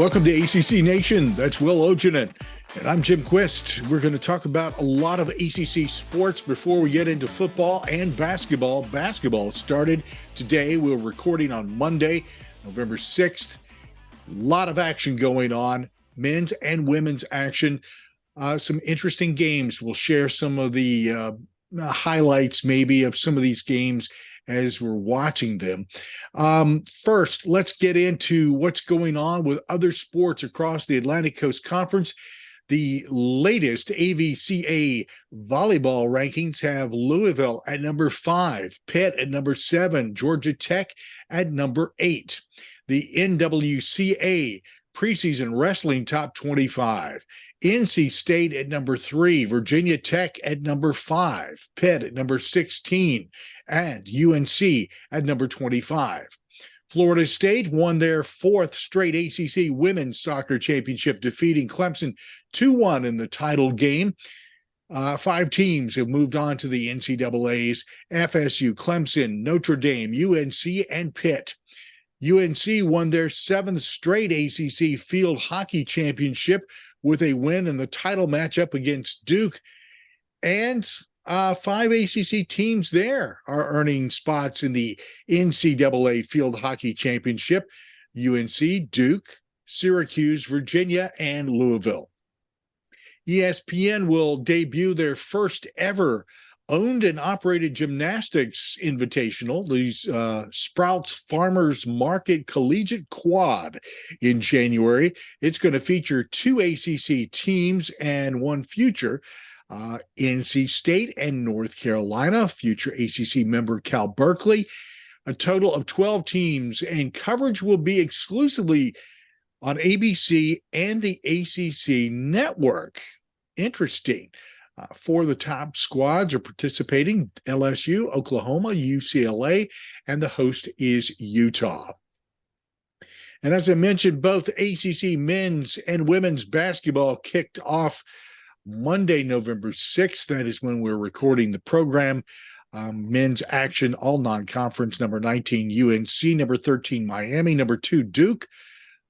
Welcome to ACC Nation. That's Will Ogenin, and I'm Jim Quist. We're going to talk about a lot of ACC sports before we get into football and basketball. Basketball started today. We're recording on Monday, November 6th. A lot of action going on, men's and women's action. Some interesting games. We'll share some of the highlights maybe of some of these games as we're watching them. First, let's get into what's going on with other sports across the Atlantic Coast Conference. The latest AVCA volleyball rankings have Louisville at number 5, Pitt at number 7, Georgia Tech at number 8. The NWCA preseason wrestling top 25. NC State at number 3, Virginia Tech at number 5, Pitt at number 16, and UNC at number 25. Florida State won their 4th straight ACC women's soccer championship, defeating Clemson 2-1 in the title game. 5 teams have moved on to the NCAAs: FSU, Clemson, Notre Dame, UNC, and Pitt. UNC won their 7th straight ACC field hockey championship with a win in the title matchup against Duke. And 5 ACC teams there are earning spots in the NCAA field hockey championship: UNC, Duke, Syracuse, Virginia, and Louisville. ESPN will debut their first ever owned and operated gymnastics invitational, the Sprouts Farmers Market Collegiate Quad, in January. It's going to feature 2 ACC teams and 1 future, NC State and North Carolina, future ACC member Cal Berkeley. A total of 12 teams, and coverage will be exclusively on ABC and the ACC network. Interesting. 4 of the top squads are participating: LSU, Oklahoma, UCLA, and the host is Utah. And as I mentioned, both ACC men's and women's basketball kicked off Monday, November 6th. That is when we're recording the program. Men's action, all non-conference: number 19, UNC, number 13, Miami, number 2, Duke,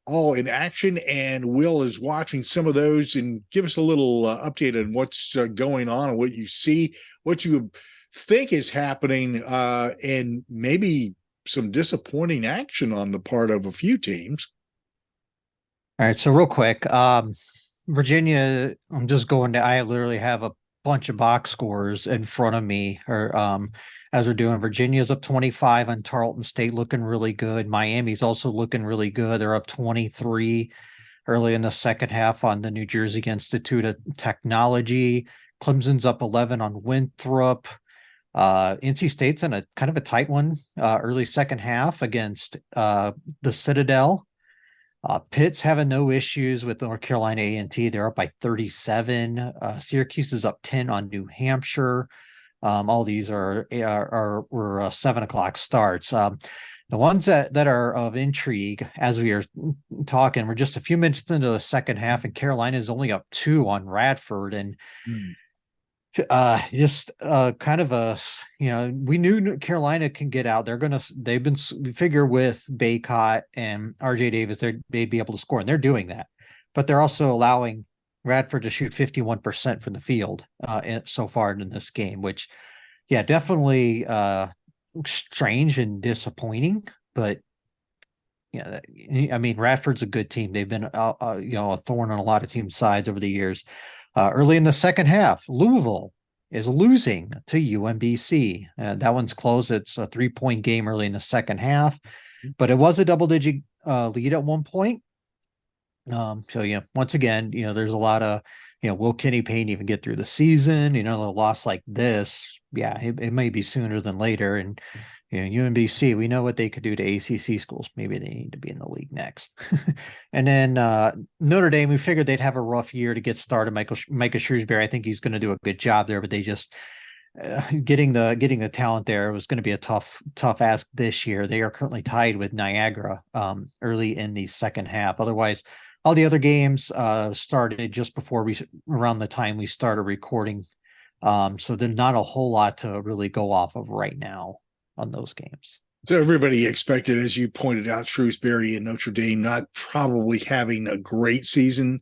all in action. And Will is watching some of those, and give us a little update on what's going on and what you see, what you think is happening, and maybe some disappointing action on the part of a few teams. All right, so real quick, Virginia, I literally have a bunch of box scores in front of me, or as we're doing. Virginia's up 25 on Tarleton State, looking really good. Miami's also looking really good. They're up 23 early in the second half on the New Jersey Institute of Technology. Clemson's up 11 on Winthrop. NC State's in a kind of a tight one early second half against the Citadel. Pitt's having no issues with North Carolina A&T. They're up by 37. Syracuse is up 10 on New Hampshire. All these were 7 o'clock starts. The ones that are of intrigue, as we are talking, we're just a few minutes into the second half, and Carolina is only up 2 on Radford. And kind of a, we knew Carolina can get out. We figure with Baycott and RJ Davis, they'd be able to score, and they're doing that. But they're also allowing Radford to shoot 51% from the field so far in this game, which, definitely strange and disappointing. But Radford's a good team. They've been a thorn on a lot of teams' sides over the years. Early in the second half, Louisville is losing to UMBC. That one's close. It's a 3-point game early in the second half, but it was a double-digit lead at one point. Once again, there's a lot of, will Kenny Payne even get through the season? A loss like this, it may be sooner than later. And UMBC, we know what they could do to ACC schools. Maybe they need to be in the league next. And then Notre Dame, we figured they'd have a rough year to get started. Micah Shrewsbury, I think he's going to do a good job there, but they just getting the talent there was going to be a tough ask this year. They are currently tied with Niagara early in the second half. Otherwise, all the other games started just around the time we started recording. So there's not a whole lot to really go off of right now on those games. So everybody expected, as you pointed out, Shrewsbury and Notre Dame not probably having a great season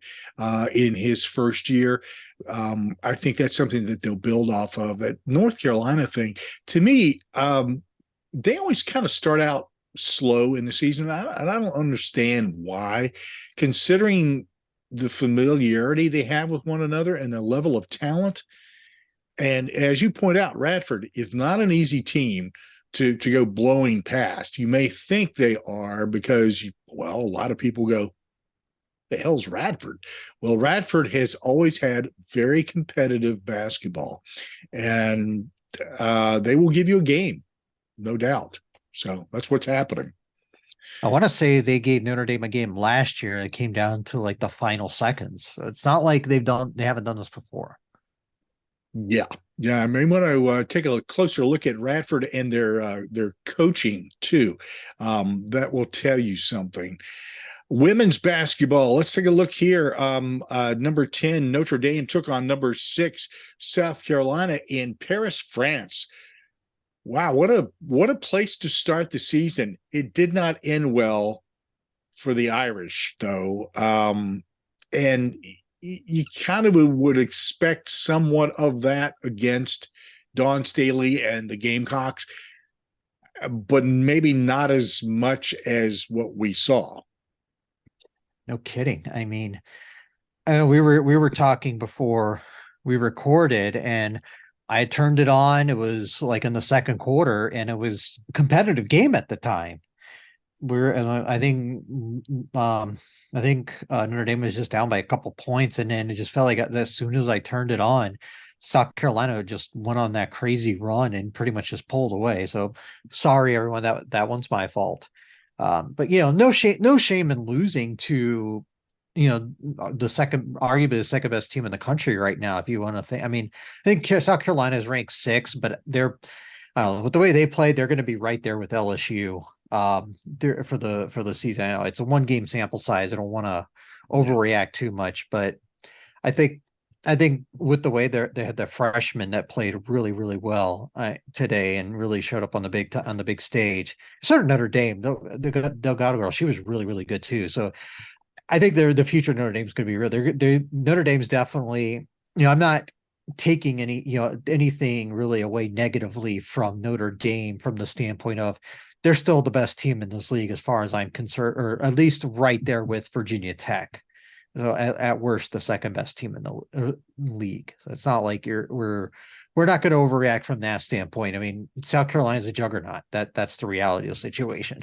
in his first year. I think that's something that they'll build off of. That North Carolina thing, to me, they always kind of start out slow in the season, and I don't understand why, considering the familiarity they have with one another and the level of talent. And as you point out, Radford is not an easy team to go blowing past. You may think they are because, well, a lot of people go, the hell's Radford? Well, Radford has always had very competitive basketball, and they will give you a game, no doubt. So that's what's happening. I want to say they gave Notre Dame a game last year. It came down to like the final seconds. So it's not like they haven't done this before. Yeah. Yeah, I mean, want to take a closer look at Radford and their coaching too. That will tell you something. Women's basketball. Let's take a look here. Number 10, Notre Dame took on number 6, South Carolina in Paris, France. Wow, what a place to start the season. It did not end well for the Irish, though. And you kind of would expect somewhat of that against Dawn Staley and the Gamecocks, but maybe not as much as what we saw. No kidding. I mean, we were talking before we recorded, and I turned it on. It was like in the second quarter, and it was a competitive game at the time. We're I think Notre Dame was just down by a couple points, and then it just felt like as soon as I turned it on, South Carolina just went on that crazy run and pretty much just pulled away. So sorry everyone, that one's my fault. But no shame in losing to arguably the second best team in the country right now. If you want to think, I mean, I think South Carolina is ranked 6, but with the way they played, they're going to be right there with LSU for the season. I know it's a 1 game sample size. I don't want to overreact too much, but I think with the way they had the freshmen that played really really well today and really showed up on the big stage. Sort of Notre Dame, the Delgado girl, she was really really good too. So I think the future of Notre Dame is going to be real. Notre Dame's definitely, I'm not taking anything really away negatively from Notre Dame from the standpoint of they're still the best team in this league as far as I'm concerned, or at least right there with Virginia Tech. So at worst, the second best team in the league. So it's not like we're not going to overreact from that standpoint. I mean, South Carolina's a juggernaut. That's the reality of the situation.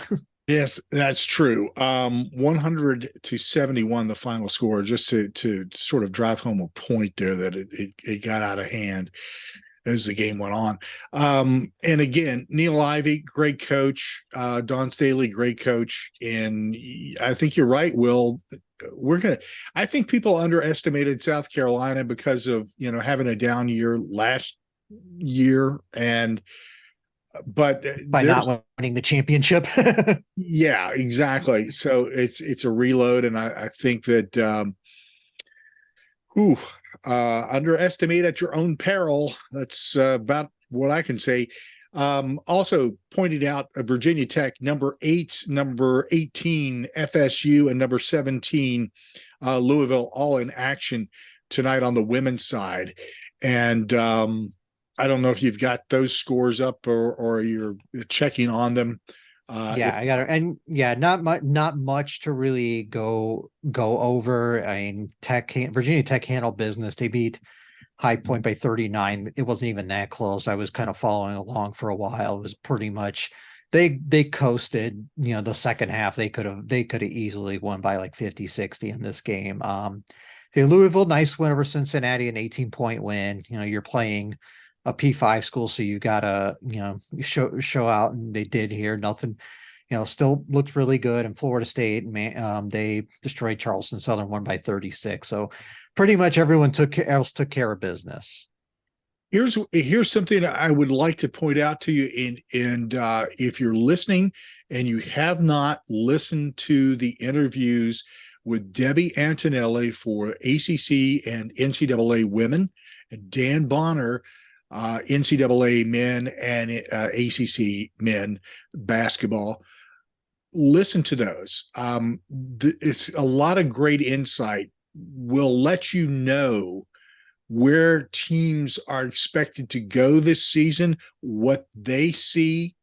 Yes, that's true. 100-71, the final score, just to sort of drive home a point there that it got out of hand as the game went on. And again, Neil Ivey, great coach. Don Staley, great coach. And I think you're right, Will. I think people underestimated South Carolina because of, having a down year last year. But by not winning the championship. Yeah, exactly. So it's a reload, and I think that underestimate at your own peril. That's about what I can say. Also pointed out Virginia Tech, number 8, number 18 FSU, and number 17 Louisville, all in action tonight on the women's side. And I don't know if you've got those scores up or you're checking on them. I got it. And not much to really go over. I mean, Virginia Tech handled business. They beat High Point by 39. It wasn't even that close. I was kind of following along for a while. It was pretty much they coasted. The second half they could have easily won by like 50-60 in this game. Louisville, nice win over Cincinnati, an 18-point win. You're playing a P5 school, so you gotta show out, and they did here. Nothing, still looked really good. And Florida State, they destroyed Charleston Southern, won by 36. So pretty much everyone took care of business. Here's something I would like to point out to you, and if you're listening and you have not listened to the interviews with Debbie Antonelli for ACC and NCAA women, and Dan Bonner NCAA men and ACC men basketball. Listen to those. It's a lot of great insight. Will let you know where teams are expected to go this season, what they see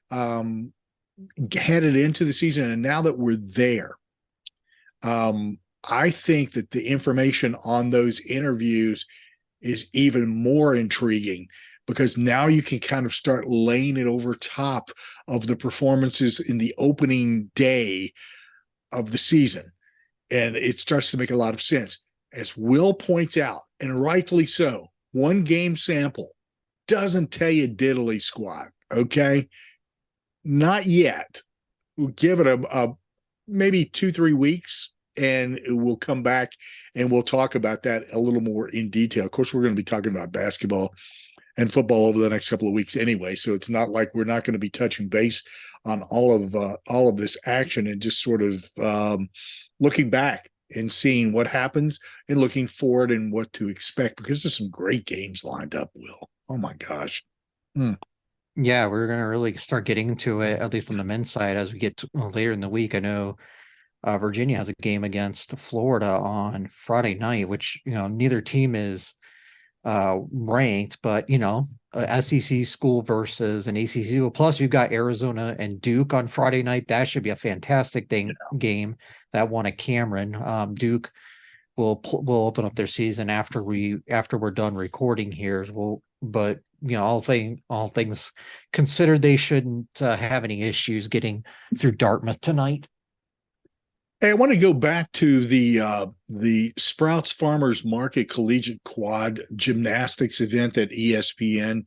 headed into the season, and now that we're there. I think that the information on those interviews is even more intriguing because now you can kind of start laying it over top of the performances in the opening day of the season. And it starts to make a lot of sense. As Will points out, and rightfully so, one game sample doesn't tell you diddly squat, okay? Not yet. We'll give it a maybe 2-3 weeks, and we'll come back and we'll talk about that a little more in detail. Of course, we're going to be talking about basketball and football over the next couple of weeks anyway, so it's not like we're not going to be touching base on all of this action and just sort of looking back and seeing what happens and looking forward and what to expect, because there's some great games lined up, Will. Oh my gosh. Yeah, we're going to really start getting into it, at least on the men's side, as we get to, later in the week. I know Virginia has a game against Florida on Friday night, which, neither team is ranked, but, a SEC school versus an ACC school. Plus, you've got Arizona and Duke on Friday night. That should be a fantastic game. That one at Cameron. Duke will open up their season after we're done recording here. But all things considered, they shouldn't have any issues getting through Dartmouth tonight. Hey, I want to go back to the Sprouts Farmers Market Collegiate Quad Gymnastics event that ESPN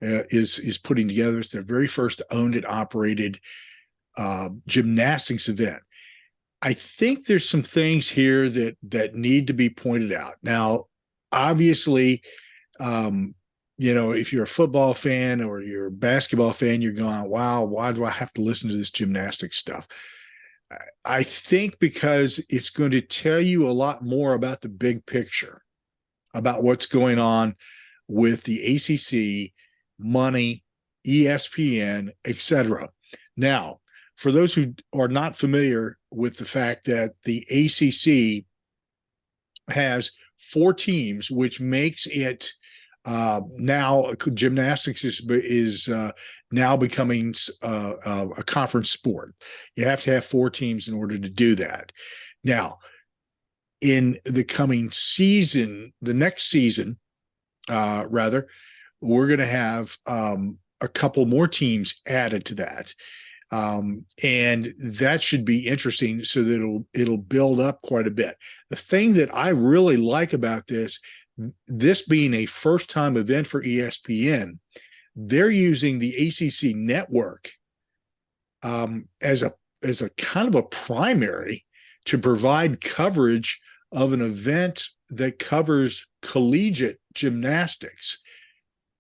is putting together. It's their very first owned and operated gymnastics event. I think there's some things here that need to be pointed out. Now, obviously, if you're a football fan or you're a basketball fan, you're going, wow, why do I have to listen to this gymnastics stuff? I think because it's going to tell you a lot more about the big picture, about what's going on with the ACC, money, ESPN, etc. Now, for those who are not familiar with the fact that the ACC has 4 teams, which makes it now gymnastics is now becoming a conference sport. You have to have 4 teams in order to do that. Now, in the coming season, the next season, rather, we're going to have a couple more teams added to that. And that should be interesting, so that it'll build up quite a bit. The thing that I really like about this being a first-time event for ESPN, they're using the ACC network as a kind of a primary to provide coverage of an event that covers collegiate gymnastics.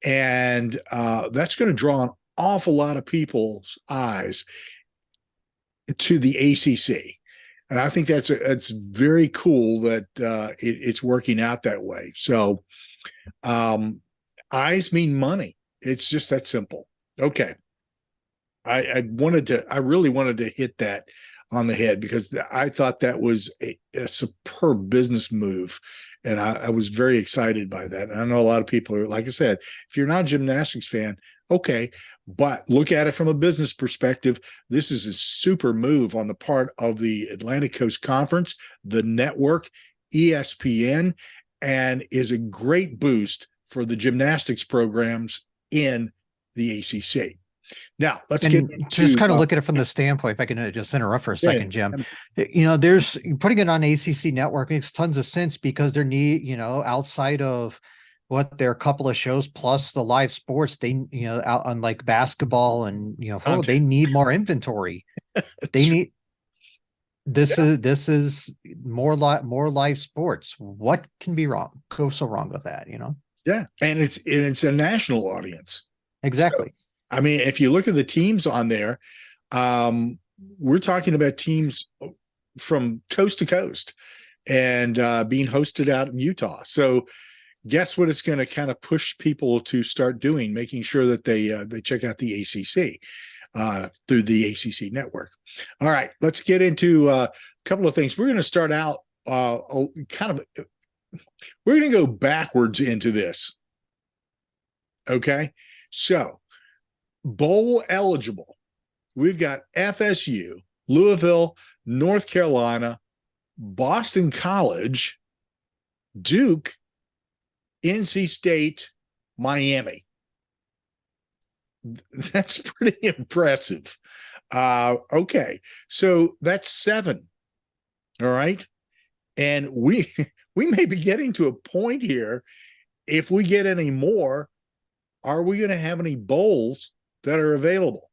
And that's going to draw an awful lot of people's eyes to the ACC. And I think that's very cool that it's working out that way. So eyes mean money. It's just that simple. Okay. I really wanted to hit that on the head, because I thought that was a superb business move. And I was very excited by that. And I know a lot of people are, like I said, if you're not a gymnastics fan, okay, but look at it from a business perspective. This is a super move on the part of the Atlantic Coast Conference, the network, ESPN, and is a great boost for the gymnastics programs in the ACC. Now, let's get into, just kind of look at it from the standpoint, if I can just interrupt for a second, Jim. There's putting it on ACC network makes tons of sense, because they're outside of what their couple of shows plus the live sports, they, out on like basketball and, football, they need more inventory. This is more live sports. What can go so wrong with that, Yeah. And it's a national audience. Exactly. So, I mean, if you look at the teams on there, we're talking about teams from coast to coast and being hosted out in Utah. So guess what it's going to kind of push people to start doing, making sure that they check out the ACC through the ACC network. All right, let's get into a couple of things. We're going to start out we're going to go backwards into this. Okay, so bowl eligible. We've got FSU, Louisville, North Carolina, Boston College, Duke, NC State, Miami. That's pretty impressive. Okay, so that's 7. All right, and we may be getting to a point here. If we get any more, are we going to have any bowls that are available?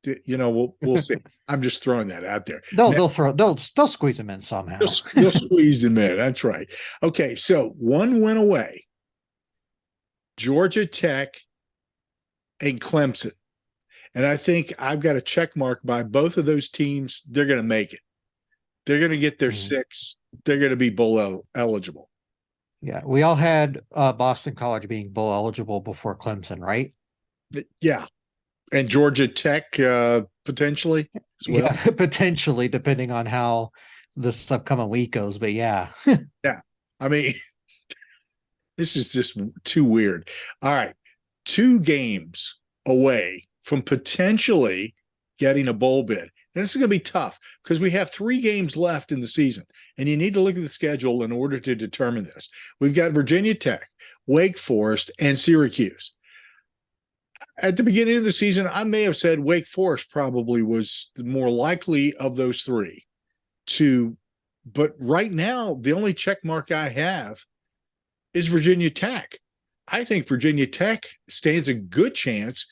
We'll see. I'm just throwing that out there. They'll squeeze them in somehow. They'll squeeze them in. That's right. Okay, so one went away. Georgia Tech and Clemson. And I think I've got a check mark by both of those teams. They're going to make it. They're going to get their 6. They're going to be bowl eligible. Yeah, we all had Boston College being bowl eligible before Clemson, right? Yeah. And Georgia Tech potentially as well. Yeah, potentially, depending on how this upcoming week goes. But yeah. Yeah. I mean, this is just too weird. All right. 2 games away from potentially getting a bowl bid. And this is going to be tough because we have 3 games left in the season, and you need to look at the schedule in order to determine this. We've got Virginia Tech, Wake Forest, and Syracuse. At the beginning of the season, I may have said Wake Forest probably was the more likely of those 3 but right now, the only check mark I have is Virginia Tech. I think Virginia Tech stands a good chance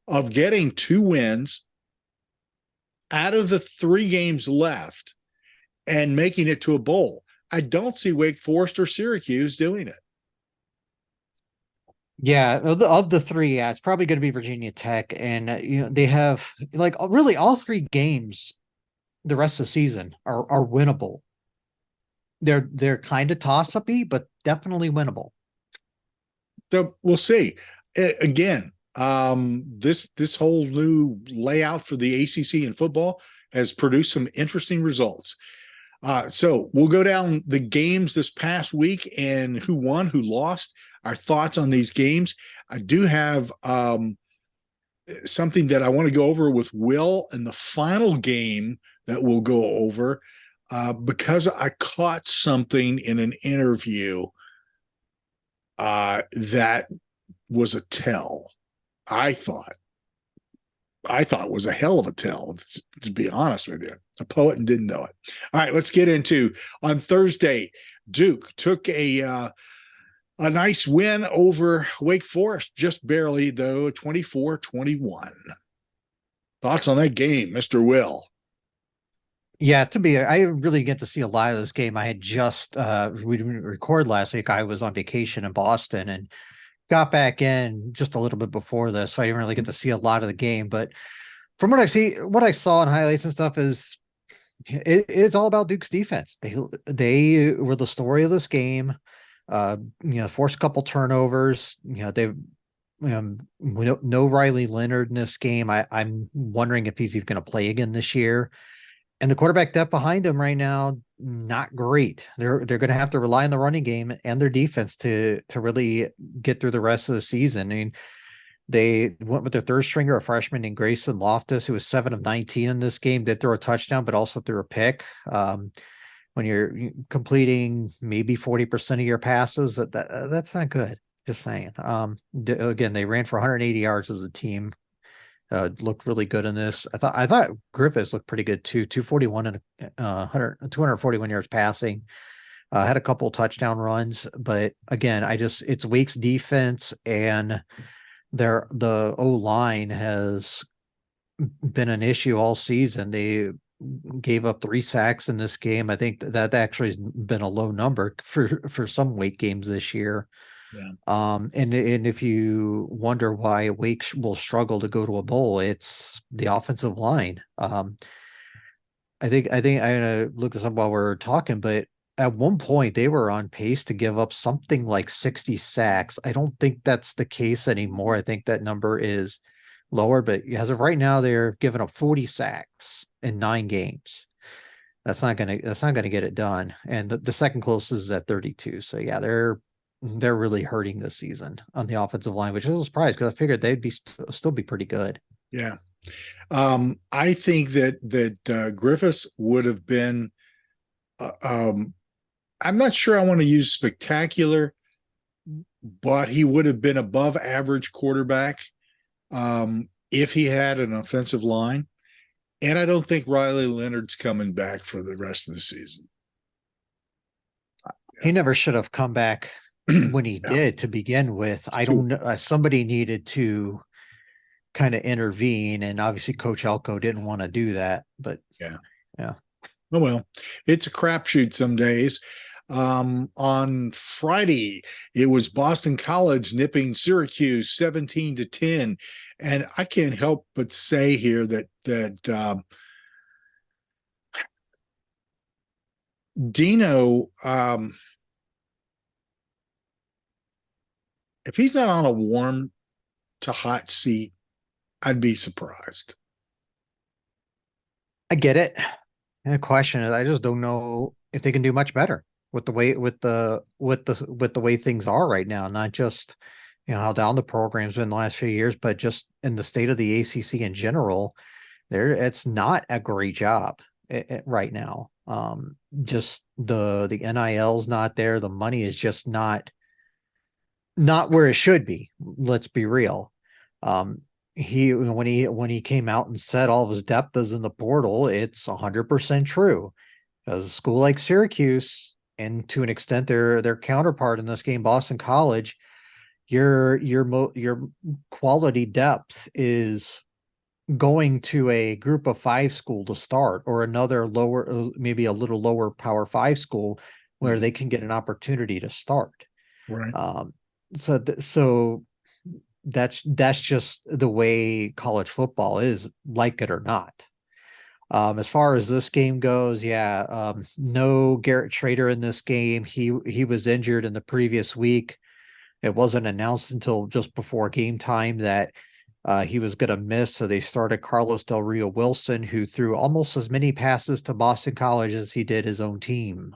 of getting 2 wins out of the 3 games left and making it to a bowl. I don't see Wake Forest or Syracuse doing it. Yeah, of the 3, it's probably going to be Virginia Tech, and they have really all 3 games the rest of the season are winnable. They're kind of toss-up-y, but definitely winnable. So we'll see. Again, this whole new layout for the ACC in football has produced some interesting results. So we'll go down the games this past week and who won, who lost, our thoughts on these games. I do have something that I want to go over with Will in the final game that we'll go over because I caught something in an interview that was a tell. I thought was a hell of a tell, to be honest with you. A poet and didn't know it. All right, let's get into on Thursday. Duke took a nice win over Wake Forest, just barely though, 24-21. Thoughts on that game, Mr. Will? Yeah, I really get to see a lot of this game. I had just we didn't record last week. I was on vacation in Boston and got back in just a little bit before this, so I didn't really get to see a lot of the game. But from what I saw in highlights and stuff is it's all about Duke's defense. They were the story of this game. Forced a couple turnovers. They've no Riley Leonard in this game. I'm wondering if he's even going to play again this year. And the quarterback depth behind him right now, not great. They're going to have to rely on the running game and their defense to really get through the rest of the season. I mean, they went with their third stringer, a freshman named Grayson Loftus, who was 7 of 19 in this game, did throw a touchdown, but also threw a pick. When you're completing maybe 40% of your passes, that's not good. Just saying. Again, they ran for 180 yards as a team. Looked really good in this. I thought Griffiths looked pretty good too. 241 and 241 yards passing. Had a couple touchdown runs, but again, it's Wake's defense and the O-line has been an issue all season. They gave up 3 sacks in this game. I think that actually has been a low number for some Wake games this year. Yeah. And if you wonder why Wake will struggle to go to a bowl, it's the offensive line. I think I'm gonna look this up while we're talking, but at one point they were on pace to give up something like 60 sacks. I don't think that's the case anymore. I think that number is lower, but as of right now, they're giving up 40 sacks in 9 games. That's not gonna get it done. And the second closest is at 32. So yeah, they're really hurting this season on the offensive line, which is a surprise because I figured they'd be still be pretty good. Yeah. I think that Griffiths would have been. I'm not sure I want to use spectacular, but he would have been above average quarterback if he had an offensive line. And I don't think Riley Leonard's coming back for the rest of the season. He never should have come back when he Yeah. did to begin with. I don't know. Somebody needed to kind of intervene, and obviously Coach Elko didn't want to do that. But Yeah. yeah, Oh well, it's a crapshoot some days. On Friday, it was Boston College nipping Syracuse 17-10, and I can't help but say here that Dino, if he's not on a warm to hot seat, I'd be surprised. I get it. And the question is, I just don't know if they can do much better with the way things are right now. Not just how down the program's been the last few years, but just in the state of the ACC in general. It's not a great job right now. Just the NIL's not there. The money is just not where it should be. Let's be real. Um, he when he came out and said all of his depth is in the portal, it's 100% true. Because a school like Syracuse, and to an extent their counterpart in this game, Boston College, your quality depth is going to a group of five school to start, or another lower, maybe a little lower power five school where they can get an opportunity to start. Right. So that's just the way college football is, like it or not. As far as this game goes, yeah, no Garrett Trader in this game. He was injured in the previous week. It wasn't announced until just before game time that he was going to miss. So they started Carlos Del Rio Wilson, who threw almost as many passes to Boston College as he did his own team.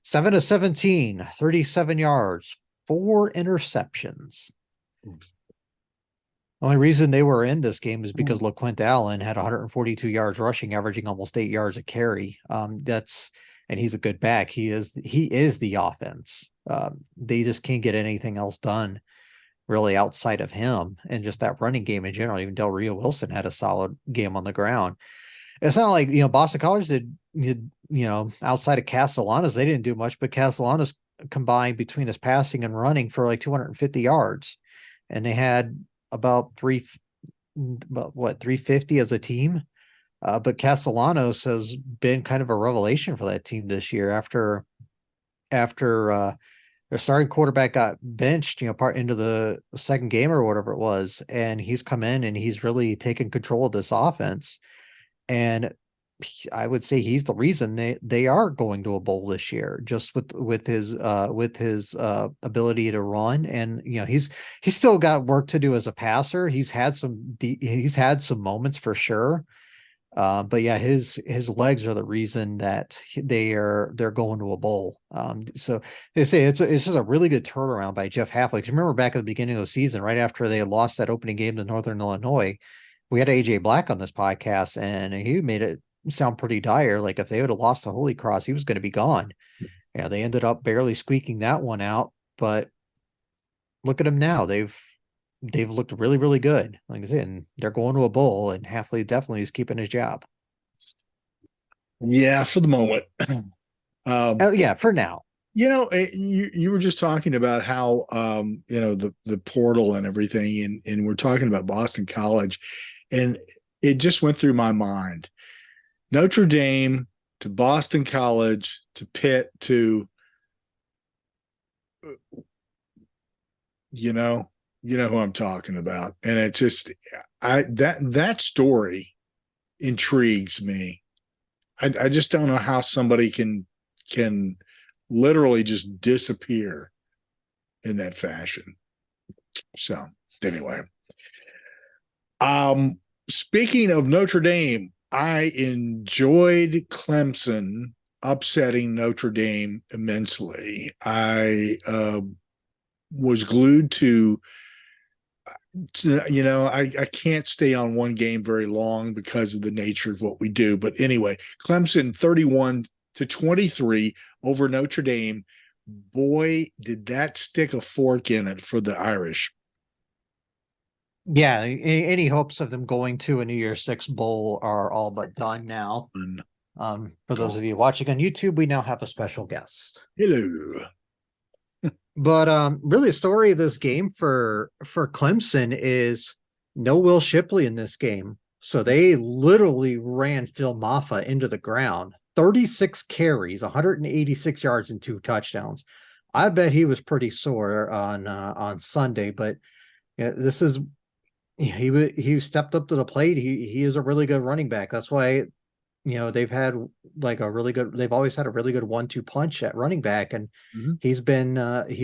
7 of 17, 37 yards, 4 interceptions. The only reason they were in this game is because LaQuint Allen had 142 yards rushing, averaging almost 8 yards a carry. And he's a good back. He is the offense. They just can't get anything else done really outside of him, and just that running game in general. Even Del Rio Wilson had a solid game on the ground. It's not like Boston College did outside of Castellanos, they didn't do much, but Castellanos combined between his passing and running for like 250 yards, and they had about 350 as a team. But Castellanos has been kind of a revelation for that team this year after their starting quarterback got benched, part into the second game or whatever it was, and he's come in and he's really taken control of this offense. And I would say he's the reason they are going to a bowl this year, just with his ability to run. And he's still got work to do as a passer. He's had some moments for sure. But yeah, his legs are the reason that they're going to a bowl. So they say it's just a really good turnaround by Jeff Hafley. 'Cause remember back at the beginning of the season, right after they had lost that opening game to Northern Illinois, we had AJ Black on this podcast, and he made it sound pretty dire. Like if they would have lost the Holy Cross, he was going to be gone. Yeah, they ended up barely squeaking that one out, but look at them now. They've looked really, really good. Like I said, and they're going to a bowl, and Hafley definitely is keeping his job. Yeah, for the moment. Oh yeah, for now. You were just talking about how the portal and everything, and we're talking about Boston College, and it just went through my mind. Notre Dame to Boston College to Pitt to who I'm talking about. And it's just that story intrigues me. I just don't know how somebody can can literally just disappear in that fashion. So anyway, speaking of Notre Dame, I enjoyed Clemson upsetting Notre Dame immensely. I was glued to, I can't stay on one game very long because of the nature of what we do. But anyway, Clemson 31-23 over Notre Dame. Boy, did that stick a fork in it for the Irish. Yeah, any hopes of them going to a New Year's Six bowl are all but done now. For those of you watching on YouTube, we now have a special guest. Hello. But really, the story of this game for Clemson is no Will Shipley in this game. So they literally ran Phil Maffa into the ground. 36 carries, 186 yards, and 2 touchdowns. I bet he was pretty sore on Sunday, but yeah, this is he stepped up to the plate. He is a really good running back. That's why they've had they've always had a really good 1-2 punch at running back, and he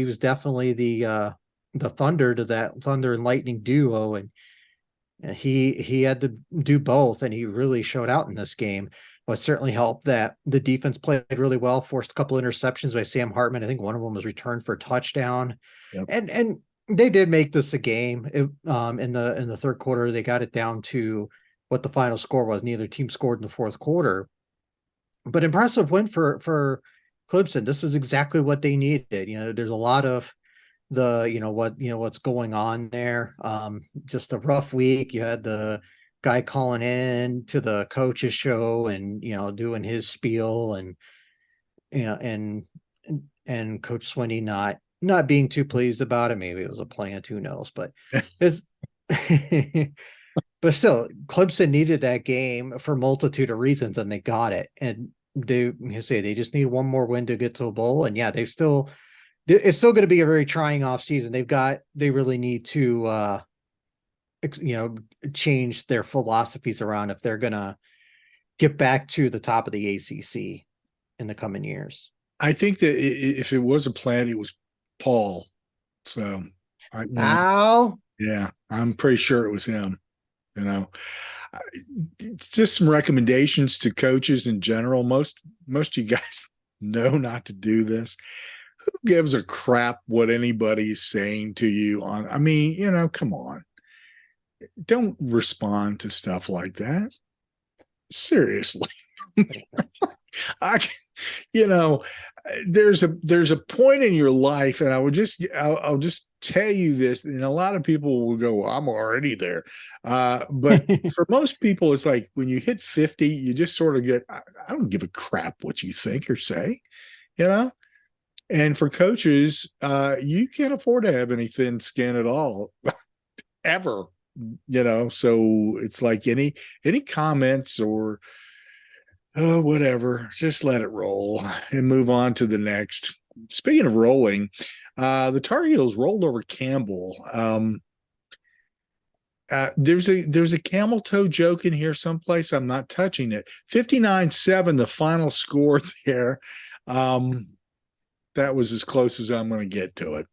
was definitely the thunder to that thunder and lightning duo, and he had to do both, and he really showed out in this game. But certainly helped that the defense played really well, forced a couple interceptions by Sam Hartman. I think one of them was returned for a touchdown. Yep. And they did make this a game. In the third quarter, they got it down to what the final score was. Neither team scored in the fourth quarter, but impressive win for Clemson. This is exactly what they needed. There's a lot of what's going on there. Just a rough week. You had the guy calling in to the coach's show and doing his spiel, and and Coach Swinney not being too pleased about it. Maybe it was a plant, who knows, but it's but still, Clemson needed that game for a multitude of reasons, and they got it. And they just need one more win to get to a bowl. And yeah, it's still going to be a very trying off season. They really need to change their philosophies around if they're going to get back to the top of the ACC in the coming years. I think that if it was a plan, it was Paul. So, yeah, I'm pretty sure it was him. It's just some recommendations to coaches in general. Most of you guys know not to do this. Who gives a crap what anybody's saying to you on? I mean, come on. Don't respond to stuff like that. Seriously. There's a point in your life, and I'll just tell you this, and a lot of people will go, well, I'm already there. But for most people, it's like when you hit 50, you just sort of get, I don't give a crap what you think or say, And for coaches, you can't afford to have any thin skin at all, ever. So it's like any comments or whatever, just let it roll and move on to the next. Speaking of rolling, the Tar Heels rolled over Campbell. There's a camel toe joke in here someplace. I'm not touching it. 59-7, the final score there. That was as close as I'm going to get to it.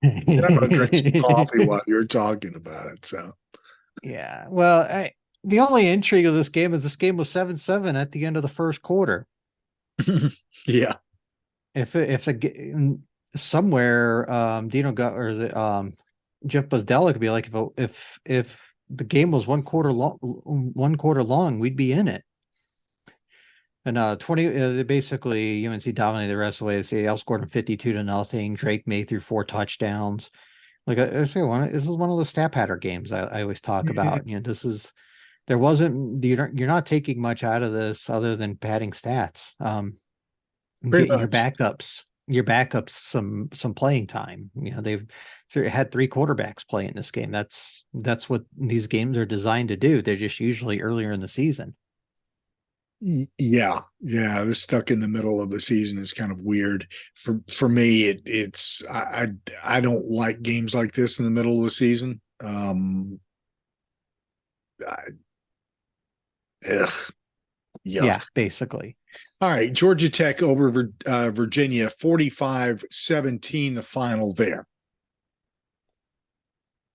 I'm going to drink some coffee while you're talking about it. So, yeah. Well, the only intrigue of this game is this game was 7-7 at the end of the first quarter. Yeah. If somewhere Dino got or Jeff Bosdella could be like, if the game was one quarter long, we'd be in it. And 20 basically UNC dominated the rest of the way. They outscored them 52-0. Drake May threw 4 touchdowns. Like this is one of the stat pattern games I always talk about. You're not taking much out of this other than padding stats. Getting your backups some playing time. They've had 3 quarterbacks play in this game. That's what these games are designed to do. They're just usually earlier in the season. Yeah. This stuck in the middle of the season is kind of weird for me. I don't like games like this in the middle of the season. Yeah, basically. All right, Georgia Tech over Virginia, 45-17, the final there.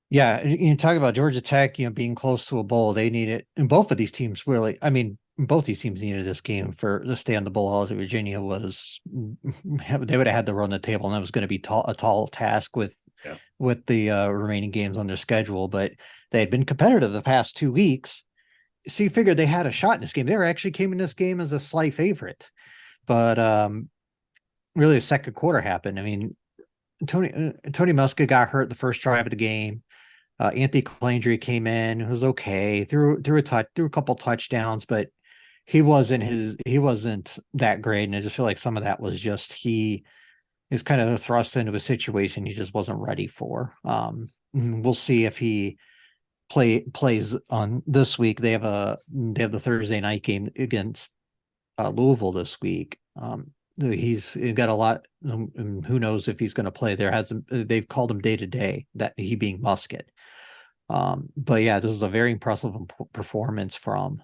Yeah, you talk about Georgia Tech, being close to a bowl. They need it, and both of these teams really. I mean, both these teams needed this game to stay on the bowl. Obviously, Virginia was they would have had to run the table, and that was going to be a tall task with Yeah. the remaining games on their schedule. But they had been competitive the past 2 weeks, so you figured they had a shot in this game. They were actually came in this game as a slight favorite, but really, the second quarter happened. I mean, Tony Muska got hurt the first drive of the game. Anthony Landry came in, was okay, threw a couple touchdowns, but he wasn't that great. And I just feel like some of that was just he is kind of thrust into a situation he just wasn't ready for. We'll see if he plays on this week. They have the Thursday night game against Louisville this week. He's got a lot. Who knows if he's going to play? They've called him day to day, that he being Musket. But yeah, this is a very impressive performance from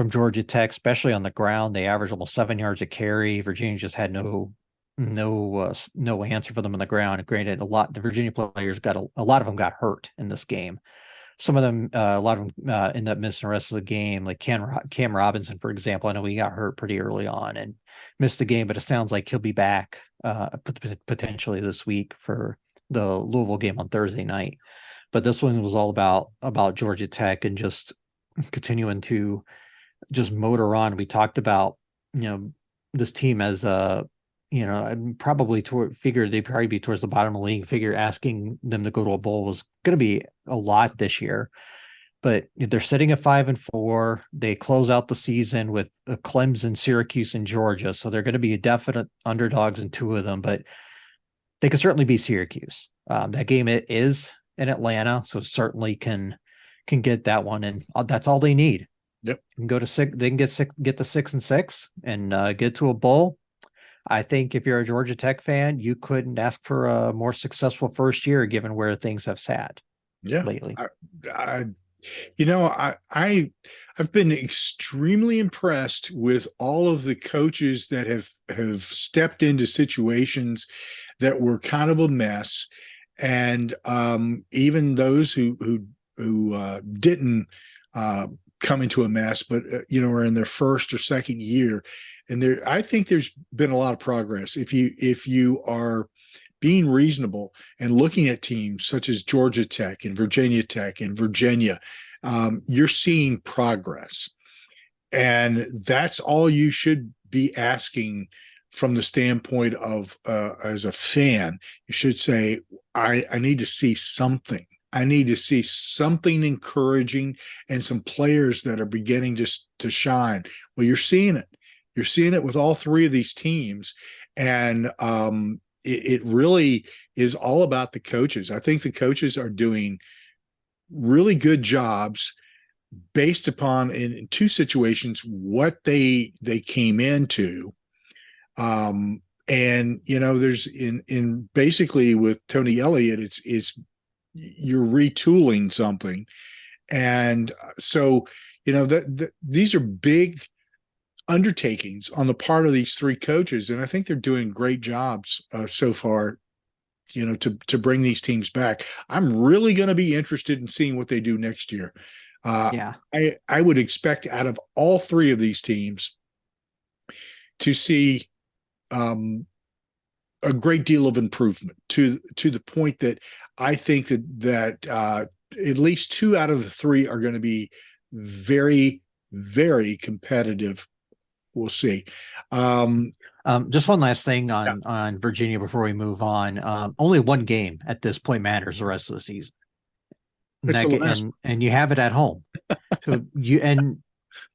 Georgia Tech, especially on the ground. They averaged almost 7 yards a carry. Virginia just had no answer for them on the ground. And granted, the Virginia players a lot of them got hurt in this game. Some of them, a lot of them end up missing the rest of the game. Like Cam Robinson, for example, I know he got hurt pretty early on and missed the game, but it sounds like he'll be back potentially this week for the Louisville game on Thursday night. But this one was all about Georgia Tech and just continuing to just motor on. We talked about, this team as probably figured they'd probably be towards the bottom of the league. Figure asking them to go to a bowl was going to be a lot this year, but they're sitting at 5-4. They close out the season with Clemson, Syracuse, and Georgia, so they're going to be definite underdogs in two of them. But they can certainly be Syracuse. That game it is in Atlanta, so certainly can get that one, and that's all they need. Yep. And go to 6. They can get to 6-6 and get to a bowl. I think if you're a Georgia Tech fan, you couldn't ask for a more successful first year, given where things have sat lately. I've been extremely impressed with all of the coaches that have stepped into situations that were kind of a mess, and even those who didn't come into a mess, but are in their first or second year. And I think there's been a lot of progress. If you are being reasonable and looking at teams such as Georgia Tech and Virginia, you're seeing progress. And that's all you should be asking from the standpoint of as a fan. You should say, I need to see something. I need to see something encouraging and some players that are beginning to shine. Well, you're seeing it. You're seeing it with all three of these teams. And it really is all about the coaches. I think the coaches are doing really good jobs based upon, in two situations, what they came into. And there's in basically with Tony Elliott, it's you're retooling something. And so, these are big undertakings on the part of these three coaches, and I think they're doing great jobs so far, to bring these teams back. I'm really going to be interested in seeing what they do next year. I would expect out of all three of these teams to see a great deal of improvement to the point that I think that at least two out of the three are going to be very, very competitive. We'll see. Just one last thing on Virginia before we move on. Only one game at this point matters the rest of the season. And you have it at home. So you can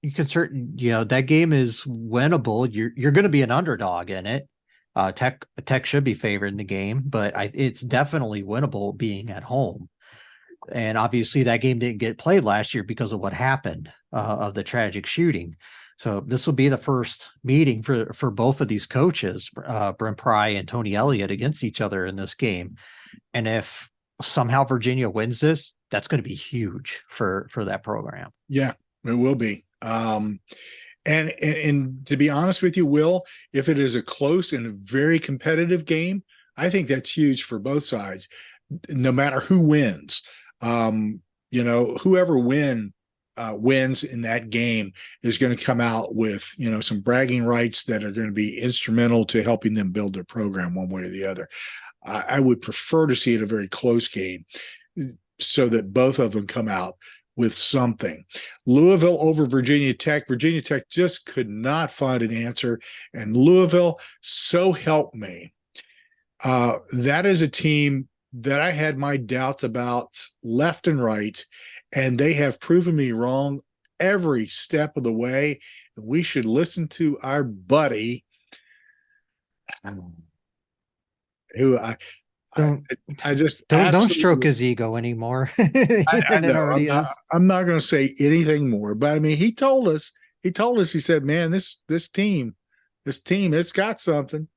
that game is winnable. You're going to be an underdog in it. Tech should be favored in the game, but it's definitely winnable being at home. And obviously that game didn't get played last year because of what happened of the tragic shooting. So this will be the first meeting for both of these coaches, Brent Pry and Tony Elliott, against each other in this game. And if somehow Virginia wins this, that's going to be huge for that program. Yeah, it will be. And to be honest with you, Will, if it is a close and a very competitive game, I think that's huge for both sides, no matter who wins. Um, whoever wins in that game is going to come out with some bragging rights that are going to be instrumental to helping them build their program one way or the other. I would prefer to see it a very close game so that both of them come out with something. Louisville over Virginia Tech. Virginia Tech just could not find an answer. And Louisville, so help me. That is a team that I had my doubts about left and right, and they have proven me wrong every step of the way. And we should listen to our buddy, who Don't I just don't stroke absolutely. his ego anymore I than it know. already is. I'm not going to say anything more. But I mean, he told us. He told us. He said, "Man, this team, it's got something,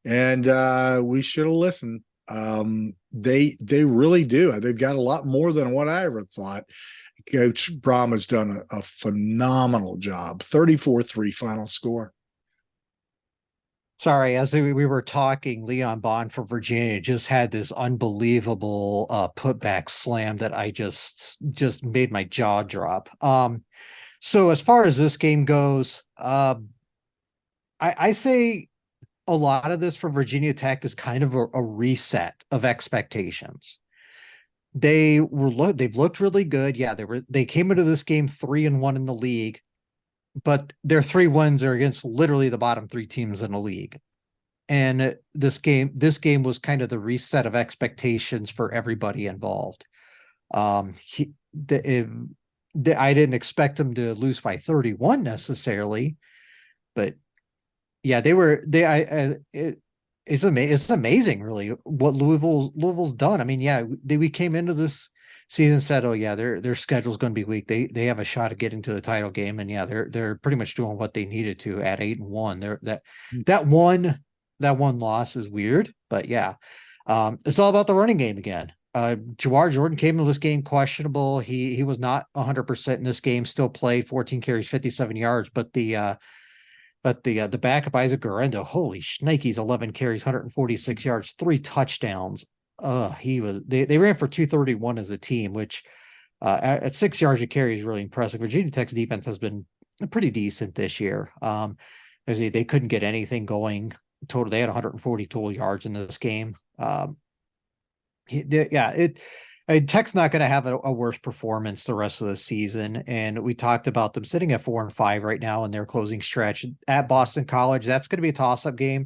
and we should have listened." They really do. They've got a lot more than what I ever thought. Coach Brom has done a phenomenal job. 34-3 final score. Sorry, as we were talking, Leon Bond from Virginia just had this unbelievable putback slam that I just made my jaw drop. So as far as this game goes, I say a lot of this for Virginia Tech is kind of a reset of expectations. They've looked really good. Yeah, they came into this game 3-1 in the league, but their 3 wins are against literally the bottom 3 teams in the league. And this game was kind of the reset of expectations for everybody involved. I didn't expect them to lose by 31 necessarily, but yeah, it's amazing really what Louisville's done. I mean, yeah, we came into this season said, oh yeah, their schedule's going to be weak. They have a shot at getting to the title game, and yeah, they're pretty much doing what they needed to at 8-1. That one loss is weird, but yeah, it's all about the running game again. Jawar Jordan came into this game questionable. He was not 100% in this game. Still played 14 carries, 57 yards, but the backup Isaac Guerrero, holy shnikes, 11 carries, 146 yards, 3 touchdowns. They ran for 231 as a team, which at 6 yards a carry is really impressive. Virginia Tech's defense has been pretty decent this year. They couldn't get anything going total. They had 140 total yards in this game. Tech's not going to have a worse performance the rest of the season. And we talked about them sitting at 4-5 right now in their closing stretch at Boston College. That's going to be a toss-up game.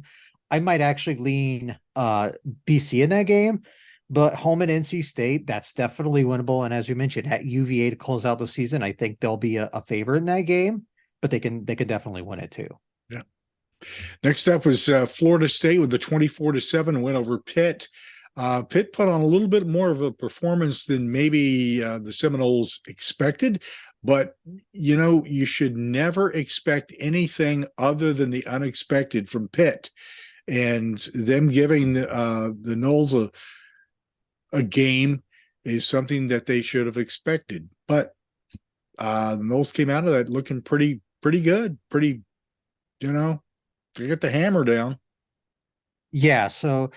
I might actually lean BC in that game, but home at NC State, that's definitely winnable. And as you mentioned, at UVA to close out the season, I think they'll be a favorite in that game, but they can definitely win it too. Yeah. Next up was Florida State with the 24-7 win over Pitt. Pitt put on a little bit more of a performance than maybe the Seminoles expected, but you should never expect anything other than the unexpected from Pitt, and them giving the Noles a game is something that they should have expected. But the Noles came out of that looking pretty good, they get the hammer down. Yeah, so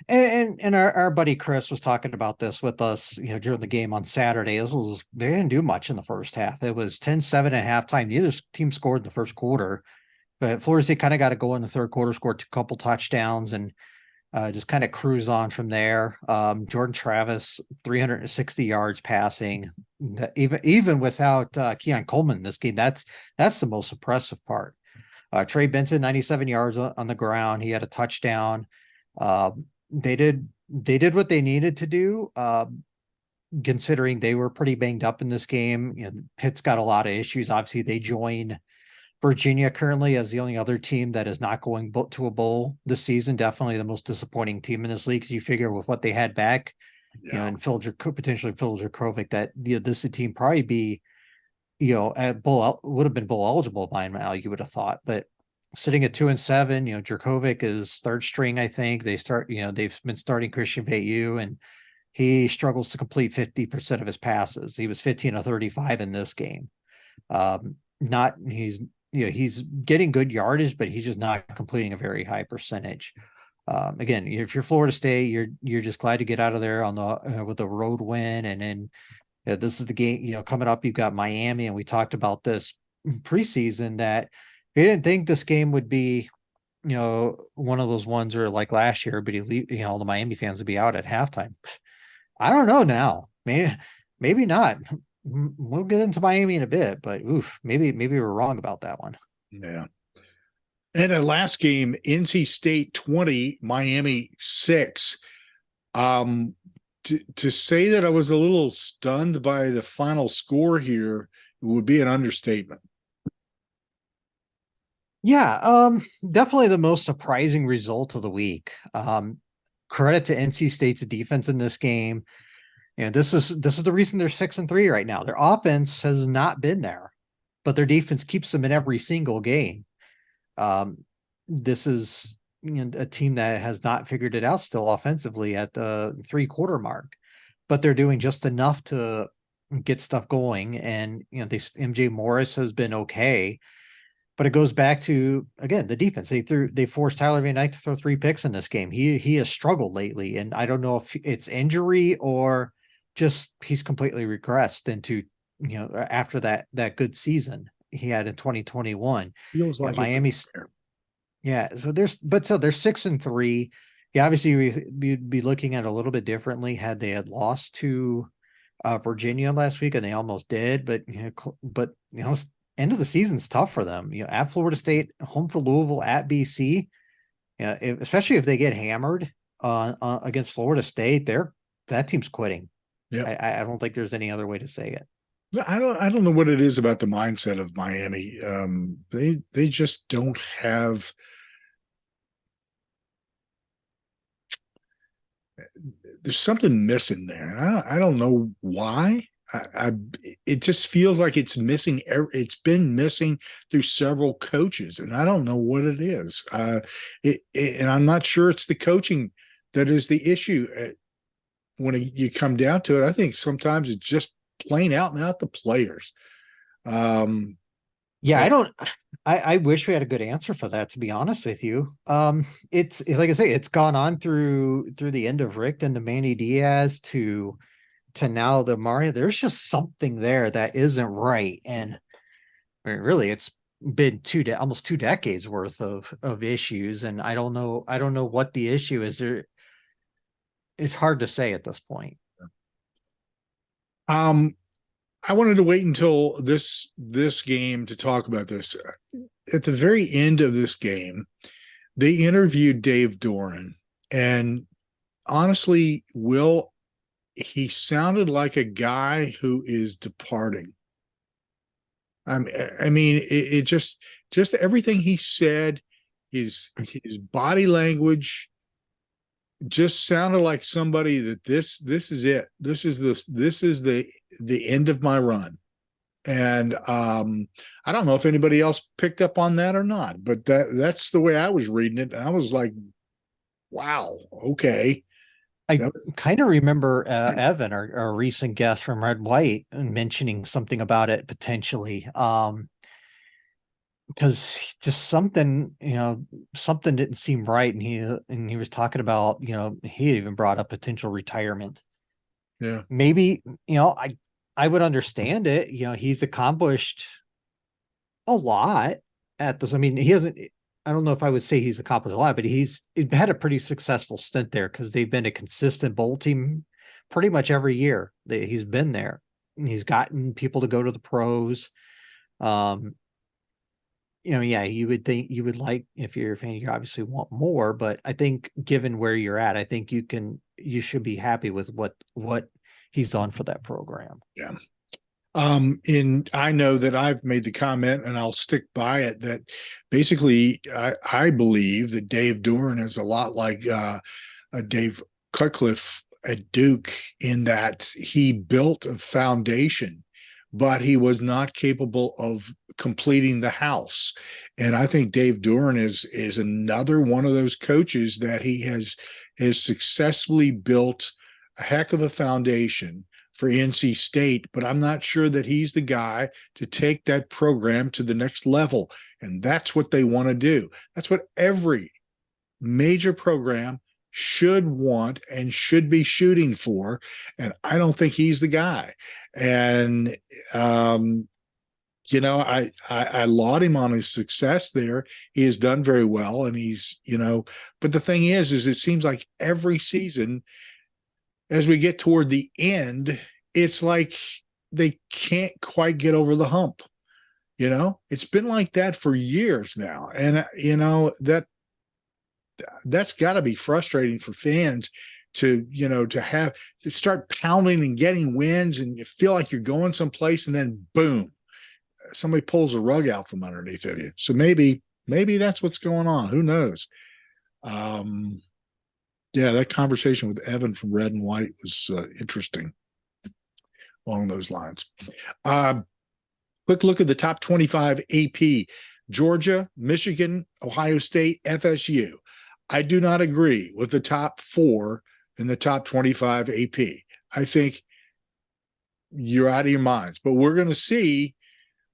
and our buddy Chris was talking about this with us, during the game on Saturday. They didn't do much in the first half. It was 10-7 at halftime. Neither team scored in the first quarter, but Florida State kind of got to go in the third quarter, scored a couple touchdowns, and just kind of cruise on from there. Jordan Travis, 360 yards passing, even without Keon Coleman in this game. That's the most impressive part. Trey Benson, 97 yards on the ground. He had a touchdown. They did what they needed to do, considering they were pretty banged up in this game. Pitt's got a lot of issues. Obviously, they join Virginia currently as the only other team that is not going to a bowl this season. Definitely the most disappointing team in this league, because you figure with what they had back, and potentially Phil Jurkovec, that this team probably be, at bowl would have been bowl eligible by now, you would have thought, but sitting at 2-7, Jurkovec is third string. I think they've been starting Christian Veilleux, and he struggles to complete 50% of his passes. He was 15 of 35 in this game. He's he's getting good yardage, but he's just not completing a very high percentage. Again, if you're Florida State, you're just glad to get out of there on the with a road win, and then this is the game. Coming up, you've got Miami, and we talked about this preseason that we didn't think this game would be, one of those ones where like last year, but all the Miami fans would be out at halftime. I don't know now. Maybe not. We'll get into Miami in a bit, but oof, maybe we're wrong about that one. Yeah. And the last game, NC State 20, Miami 6. To say that I was a little stunned by the final score here would be an understatement. Yeah, definitely the most surprising result of the week. Credit to NC State's defense in this game. This is the reason they're 6-3 right now. Their offense has not been there, but their defense keeps them in every single game. This is a team that has not figured it out still offensively at the 3-quarter mark, but they're doing just enough to get stuff going. And MJ Morris has been okay, but it goes back to, again, the defense. They forced Tyler Van Dyke to throw 3 picks in this game. He has struggled lately, and I don't know if it's injury or just he's completely regressed into after that good season he had in 2021. Feels like Miami's. Yeah, so they're 6-3. Yeah, obviously we'd be looking at a little bit differently had they had lost to Virginia last week, and they almost did. But end of the season's tough for them. At Florida State, home for Louisville, at BC. Especially if they get hammered against Florida State, that team's quitting. Yeah, I don't think there's any other way to say it. I don't know what it is about the mindset of Miami. They just don't have. There's something missing there. I don't know why. It just feels like it's missing. It's been missing through several coaches, and I don't know what it is. And I'm not sure it's the coaching that is the issue. When you come down to it, I think sometimes it's just plain out and out the players. I wish we had a good answer for that, to be honest with you. It's like I say, it's gone on through the end of Rick and the Manny Diaz to now the Mario. There's just something there that isn't right. And really it's been almost 2 decades worth of issues. And I don't know what the issue is there. It's hard to say at this point. I wanted to wait until this game to talk about this. At the very end of this game, they interviewed Dave Doran, and honestly, Will, he sounded like a guy who is departing. I mean, it just everything he said, his body language just sounded like somebody that this is it. This is the end of my run. And I don't know if anybody else picked up on that or not, but that's the way I was reading it. And I was like, wow, okay. I kind of remember Evan, our recent guest from Red White, mentioning something about it potentially. Because just something didn't seem right, and he was talking about, he even brought up potential retirement. Yeah, maybe I would understand it. He's accomplished a lot at this. I mean, he hasn't. I don't know if I would say he's accomplished a lot, but he's had a pretty successful stint there because they've been a consistent bowl team pretty much every year that he's been there. And he's gotten people to go to the pros. You would think you would like, if you're a fan, you obviously want more, but I think given where you're at, I think you should be happy with what he's done for that program. Yeah. And I know that I've made the comment, and I'll stick by it, that basically I believe that Dave Doran is a lot like Dave Cutcliffe at Duke, in that he built a foundation, but he was not capable of completing the house. And I think Dave Doran is another one of those coaches that he has successfully built a heck of a foundation for NC State, but I'm not sure that he's the guy to take that program to the next level. And that's what they want to do. That's what every major program should want and should be shooting for. And I don't think he's the guy. And, I laud him on his success there. He has done very well. And he's, but the thing is it seems like every season, as we get toward the end, it's like they can't quite get over the hump. It's been like that for years now. And, that's got to be frustrating for fans to start pounding and getting wins and you feel like you're going someplace and then boom, somebody pulls the rug out from underneath of you. So maybe that's what's going on. Who knows? That conversation with Evan from Red and White was interesting along those lines. Quick look at the top 25 AP. Georgia, Michigan, Ohio State, FSU. I do not agree with the top 4 in the top 25 AP. I think you're out of your minds. But we're going to see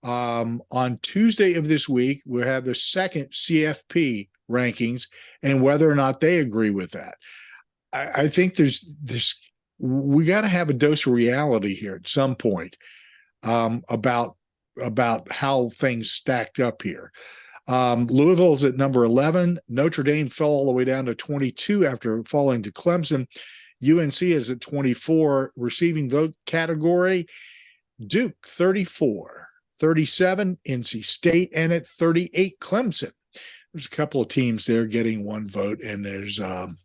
on Tuesday of this week, we'll have the second CFP rankings and whether or not they agree with that. I think we got to have a dose of reality here at some point about how things stacked up here. Louisville's at number 11. Notre Dame fell all the way down to 22 after falling to Clemson. UNC is at 24 receiving vote category. Duke 34, 37 NC State, and at 38 Clemson. There's a couple of teams there getting 1 vote, and there's some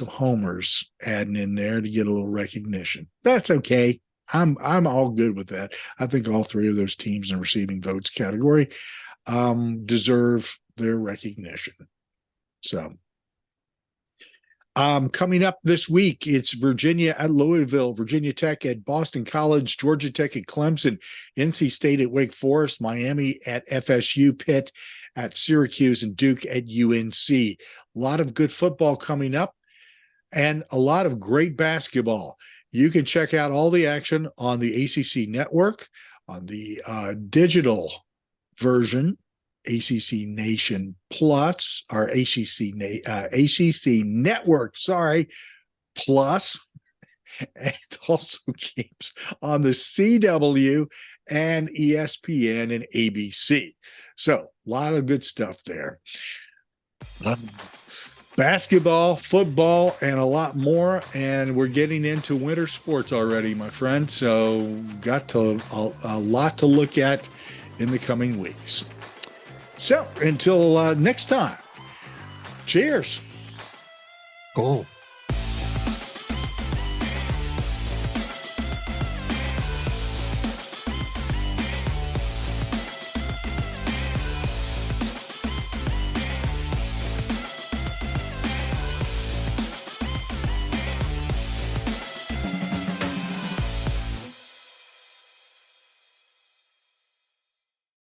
homers adding in there to get a little recognition. That's okay. I'm all good with that. I think all 3 of those teams in receiving votes category deserve their recognition. So coming up this week, it's Virginia at Louisville, Virginia Tech at Boston College, Georgia Tech at Clemson, NC State at Wake Forest, Miami at FSU, Pitt at Syracuse, and Duke at UNC. A lot of good football coming up and a lot of great basketball. You can check out all the action on the ACC network, on the digital version, ACC Nation Plus, or ACC Network, Plus, and also games on the CW and ESPN and ABC. So a lot of good stuff there. Basketball, football, and a lot more. And we're getting into winter sports already, my friend. So got a lot to look at in the coming weeks. So until next time, cheers. Cool.